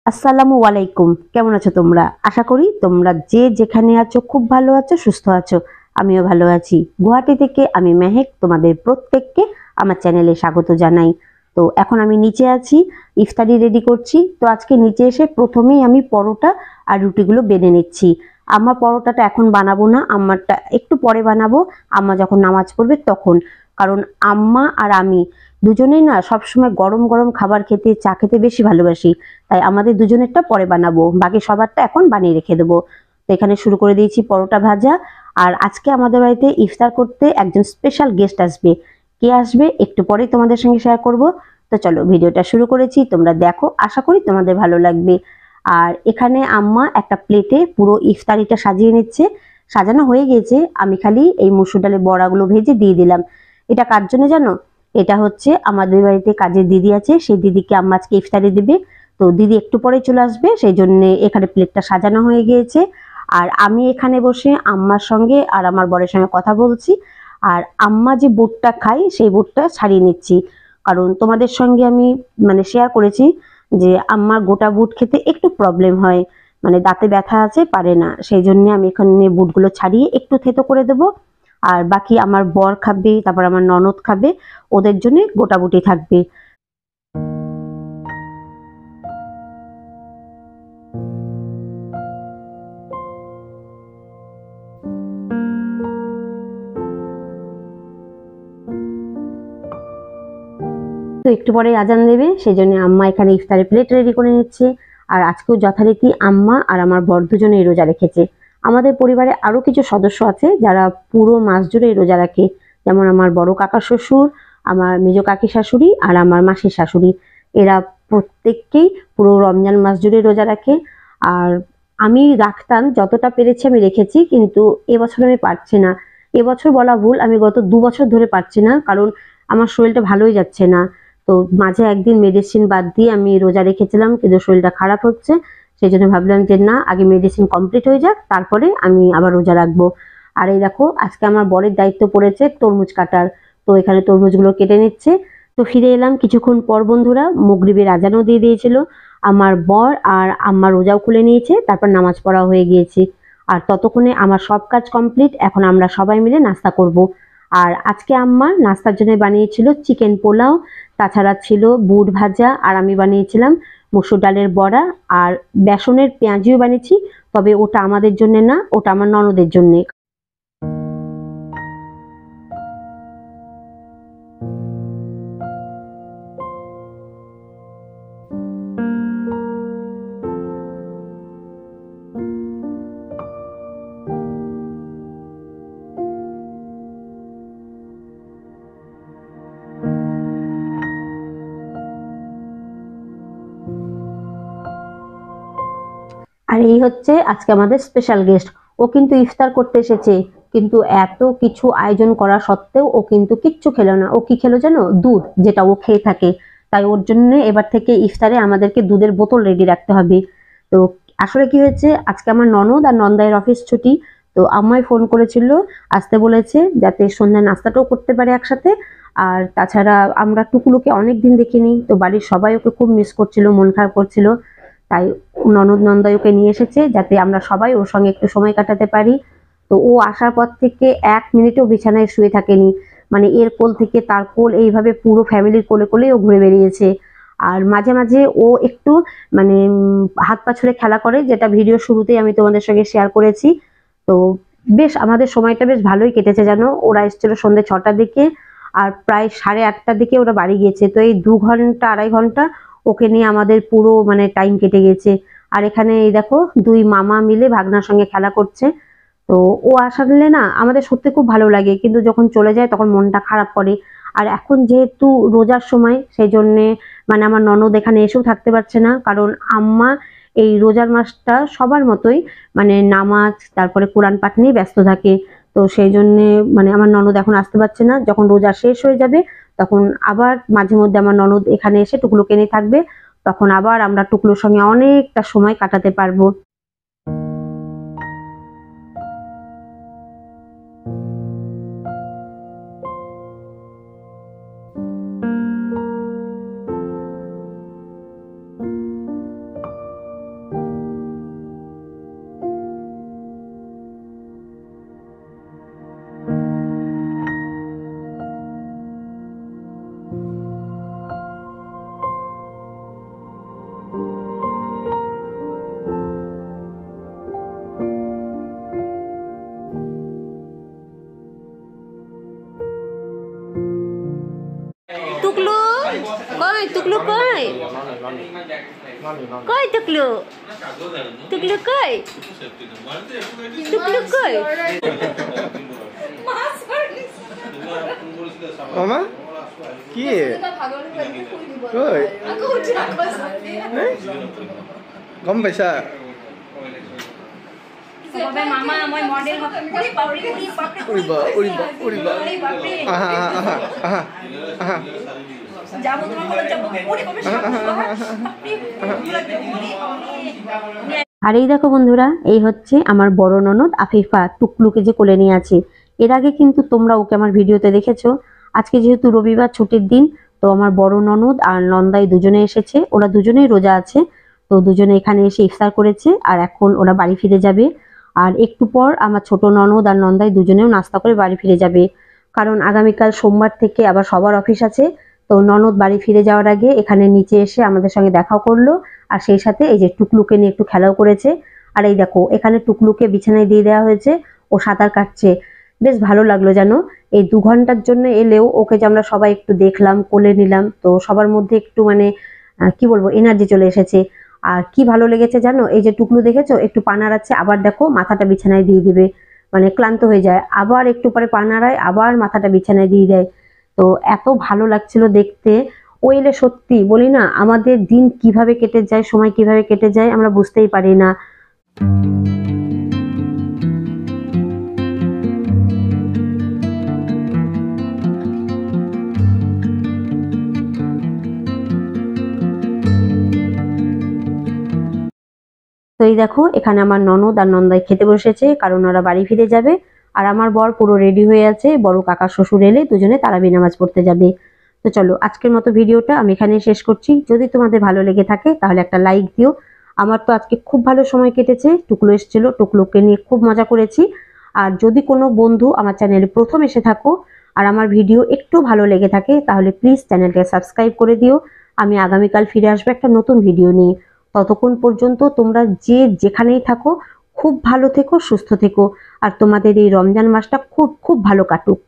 আসসালামু আলাইকুম। কেমন আছো তোমরা? আশা করি তোমরা যে যেখানে আছো খুব ভালো আছো, সুস্থ আছো। আমিও ভালো আছি। গুয়াহাটি থেকে আমি মেহেক তোমাদের প্রত্যেককে আমার চ্যানেলে স্বাগত জানাই। তো এখন আমি নিচে আছি, ইফতারি রেডি করছি। তো আজকে নিচে এসে প্রথমেই আমি পরোটা আর রুটিগুলো বেনে নিচ্ছি। আমার পরোটাটা এখন বানাবো না, আমারটা একটু পরে বানাবো। আম্মা যখন নামাজ পড়বে তখন। কারণ আম্মা আর আমি দুজনেই না সবসময় গরম গরম খাবার খেতে, চা খেতে বেশি ভালোবাসি। তাই আমাদের দুজনেরটা পরে বানাবো, বাকি সবারটা এখন বানিয়ে রেখে দেবো। তো এখানে শুরু করে দিয়েছি পরোটা ভাজা। আর আজকে আমাদের বাড়িতে ইফতার করতে একজন স্পেশাল গেস্ট আসবে। কে আসবে একটু পরেই তোমাদের সঙ্গে শেয়ার করব। তো চলো ভিডিওটা শুরু করেছি, তোমরা দেখো, আশা করি তোমাদের ভালো লাগবে। আর এখানে আম্মা একটা প্লেটে পুরো ইফতারিটা সাজিয়ে নিচ্ছে। সাজানো হয়ে গেছে, আমি খালি এই মসুর ডালের বড়াগুলো ভেজে দিয়ে দিলাম। এটা কার জন্য জানো? এটা হচ্ছে আমাদের বাড়িতে কাজের দিদি আছে, সেই দিদিকে আম্মা আজকে ইফতারি দিবে। তো দিদি একটু পরে চলে আসবে, সেই জন্য এখানে প্লেটটা সাজানো হয়ে গিয়েছে। আর আমি এখানে বসে আম্মার সঙ্গে আর আমার বরের সঙ্গে কথা বলছি। আর আম্মা যে বুটটা খাই সেই বুটটা ছাড়িয়ে নিচ্ছি। কারণ তোমাদের সঙ্গে আমি শেয়ার করেছি যে আম্মার গোটা বুট খেতে একটু প্রবলেম হয়, দাঁতে ব্যথা আছে, পারে না। সেই জন্য আমি এখানে বুটগুলো ছাড়িয়ে একটু থেতো করে দেবো। আর বাকি আমার বর খাবে, তারপর আমার ননদ খাবে, ওদের জন্য গোটা বুটি থাকবে। তো একটু পরে আজান দেবে, সেই জন্য আম্মা এখানে ইফতারের প্লেট রেডি করে নিচ্ছে। আর আজকেও যথারীতি আম্মা আর আমার বর দুজনেই রোজা রেখেছে। আমাদের পরিবারে আরো কিছু সদস্য আছে যারা পুরো মাস জুড়েই রোজা রাখে। যেমন আমার বড় কাকা শ্বশুর, আমার মেজ কাকি শাশুড়ি আর আমার মাসির শাশুড়ি। এরা প্রত্যেককেই পুরো রমজান মাস জুড়ে রোজা রাখে। আর আমি রাখতাম, যতটা পেরেছি আমি রেখেছি, কিন্তু এবছর আমি পারছি না। এবছর বলা ভুল, আমি গত 2 বছর ধরে পারছি না, কারণ আমার শরীরটা ভালোই যাচ্ছে না। তো মাঝে একদিন মেডিসিন বাদ দিয়ে আমি রোজা রেখেছিলাম, কিন্তু শরীরটা খারাপ হচ্ছে। সেই জন্য ভাবলাম যে না, আগে মেডিসিন কমপ্লিট হয়ে যাক, তারপরে আমি আবার রোজা রাখবো। আর এই দেখো, আজকে আমার বরের দায়িত্ব পড়েছে তরমুজ কাটার। তো এখানে তরমুজগুলো কেটে নিচ্ছে। তো ফিরে এলাম কিছুক্ষণ পর বন্ধুরা, মাগরিবের আজানও দিয়ে দিয়েছিল। আমার বর আর আম্মা রোজাও খুলে নিয়েছে, তারপর নামাজ পড়া হয়ে গিয়েছে। আর ততক্ষণে আমার সব কাজ কমপ্লিট, এখন আমরা সবাই মিলে নাস্তা করব। আর আজকে আম্মা নাস্তার জন্য বানিয়েছিল চিকেন পোলাও, তাছাড়া ছিল বুট ভাজা, আর আমি বানিয়েছিলাম মসুর ডালের বড়া। আর বেসনের পেঁয়াজিও বানিয়েছি, তবে ওটা আমাদের জন্য না, ওটা আমার ননদের জন্য। আর এই হচ্ছে আজকে আমাদের স্পেশাল গেস্ট। ও কিন্তু ইফতার করতে এসেছে, কিন্তু এত কিছু আয়োজন করা সত্ত্বেও ও কিন্তু কিচ্ছু খেলো না। ও কি খেলো জানো? দুধ, যেটা ও খেয়ে থাকে। তাই ওর জন্য এবার থেকে ইফতারে আমাদেরকে দুধের বোতল রেডি রাখতে হবে। তো আসলে কি হয়েছে, আজকে আমার ননদ আর নন্দাইয়ের অফিস ছুটি। তো আমায় ফোন করেছিল, আসতে বলেছে, যাতে সন্ধ্যায় নাস্তাটাও করতে পারে একসাথে। আর তাছাড়া আমরা টুকুলুকে অনেকদিন দেখিনি, তো বাড়ির সবাই ওকে খুব মিস করছিল, মন খারাপ করছিল। তাই ননদ নন্দাই ওকে নিয়ে এসেছে, যাতে আমরা সবাই ওর সঙ্গে একটু সময় কাটাতে পারি। তো ও আসার পর থেকে 1 মিনিটও বিছানায় শুয়ে থাকেনি। এর কোল থেকে তার কোল, এইভাবে পুরো ফ্যামিলির কোলে কোলেই ও ঘুরে বেরিয়েছে। আর মাঝে মাঝে ও একটু হাত পা ছুড়ে খেলা করে, যেটা ভিডিও শুরুতেই আমি তোমাদের সঙ্গে শেয়ার করেছি। তো বেশ আমাদের সময়টা বেশ ভালোই কেটেছে জানো। ওরা এসেছিল সন্ধ্যে 6টার দিকে, আর প্রায় 8:30টার দিকে ওরা বাড়ি গিয়েছে। তো এই 2 ঘন্টা 2.5 ঘন্টা ওকে নিয়ে আমাদের পুরো টাইম কেটে গেছে। আর এখানে এই দেখো, দুই মামা মিলে ভাগনার সঙ্গে খেলা করছে। তো ও আসলে না আমাদের সত্যি খুব ভালো লাগে, কিন্তু যখন চলে যায় তখন মনটা খারাপ করে। আর এখন যেহেতু রোজার সময়, সেই জন্যে আমার ননদ এখানে এসেও থাকতে পারছে না, কারণ আম্মা এই রোজার মাসটা সবার মতোই নামাজ, তারপরে কোরআন পাঠ নিয়ে ব্যস্ত থাকে। তো সেই জন্যে আমার ননদ এখন আসতে পারছে না। যখন রোজা শেষ হয়ে যাবে, তখন আবার মাঝে মধ্যে আমার ননদ এখানে এসে টুকলুকে নিয়ে থাকবে। তখন আবার আমরা টুকলুর সঙ্গে অনেকটা সময় কাটাতে পারবো। টুকলু কই, টুকলু কই, কই টুকলু, টুকলু কই, টুকলু কই। মামা কি কই গম পাইছা মামা মই মডেল উৰিবা উৰিবা উৰিবা আহা আহা আহা আহা যাবো তোমার কোলে যাবো ওরে কবে আর এই দেখো বন্ধুরা, এই হচ্ছে আমার বড় ননদ আফিফা, টুকলুকে যে কোলে নিয়ে আছে। এর আগে কিন্তু তোমরা ওকে আমার ভিডিওতে দেখেছো। আজকে যেহেতু রবিবার ছুটির দিন, তো আমার বড় ননদ আর নন্দাই দুজনে এসেছে। ওরা দুজনেই রোজা আছে, তো দুজনে এখানে এসে ইফতার করেছে। আর এখন ওরা বাড়ি ফিরে যাবে। আর একটু পর আমার ছোট ননদ আর নন্দাই দুজনেও নাস্তা করে বাড়ি ফিরে যাবে, কারণ আগামীকাল সোমবার থেকে আবার সবার অফিস আছে। তো ননদ বাড়ি ফিরে যাওয়ার আগে এখানে নিচে এসে আমাদের সঙ্গে দেখাও করলো, আর সেই সাথে এই যে টুকলুকে নিয়ে একটু খেলাও করেছে। আর এই দেখো, এখানে টুকলুকে বিছানায় দিয়ে দেওয়া হয়েছে, ও সাঁতার কাটছে। বেশ ভালো লাগলো জানো, এই 2 ঘন্টার জন্য এলেও ওকে যে আমরা সবাই একটু দেখলাম, কোলে নিলাম, তো সবার মধ্যে একটু মানে কি বলবো, এনার্জি চলে এসেছে। আর কি ভালো লেগেছে জানো, এই যে টুকলু দেখেছো একটু পা নাড়াচ্ছে, আবার দেখো মাথাটা বিছানায় দিয়ে দিবে, মানে ক্লান্ত হয়ে যায়, আবার একটু পরে পা নাড়ায়, আবার মাথাটা বিছানায় দিয়ে দেয়। তো এত ভালো লাগছিল দেখতে। ও এলে সত্যি বলি না, আমাদের দিন কিভাবে কেটে যায়, সময় কিভাবে কেটে যায় আমরা বুঝতেই পারি না। তো এই দেখো, এখানে আমার ননদ আর নন্দাই খেতে বসেছে, কারণ ওরা বাড়ি ফিরে যাবে। আর আমার বর পুরো রেডি হয়ে আছে, বড় কাকা শ্বশুর এলে দুজনে তারাবি নামাজ পড়তে যাবে। তো চলো, আজকের মতো ভিডিওটা আমি এখানে শেষ করছি। যদি তোমাদের ভালো লেগে থাকে তাহলে একটা লাইক দিও। আমার তো আজকে খুব ভালো সময় কেটেছে, টুকলু এসেছিল, টুকলুকে নিয়ে খুব মজা করেছি। আর যদি কোনো বন্ধু আমার চ্যানেলে প্রথম এসে থাকো আর আমার ভিডিও একটু ভালো লেগে থাকে, তাহলে প্লিজ চ্যানেলটাকে সাবস্ক্রাইব করে দিও। আমি আগামীকাল ফিরে আসবো একটা নতুন ভিডিও নিয়ে। ততক্ষণ পর্যন্ত তোমরা যে যেখানেই থাকো খুব ভালো থেকো, সুস্থ থেকো। আর তোমাদের এই রমজান মাসটা খুব খুব ভালো কাটুক।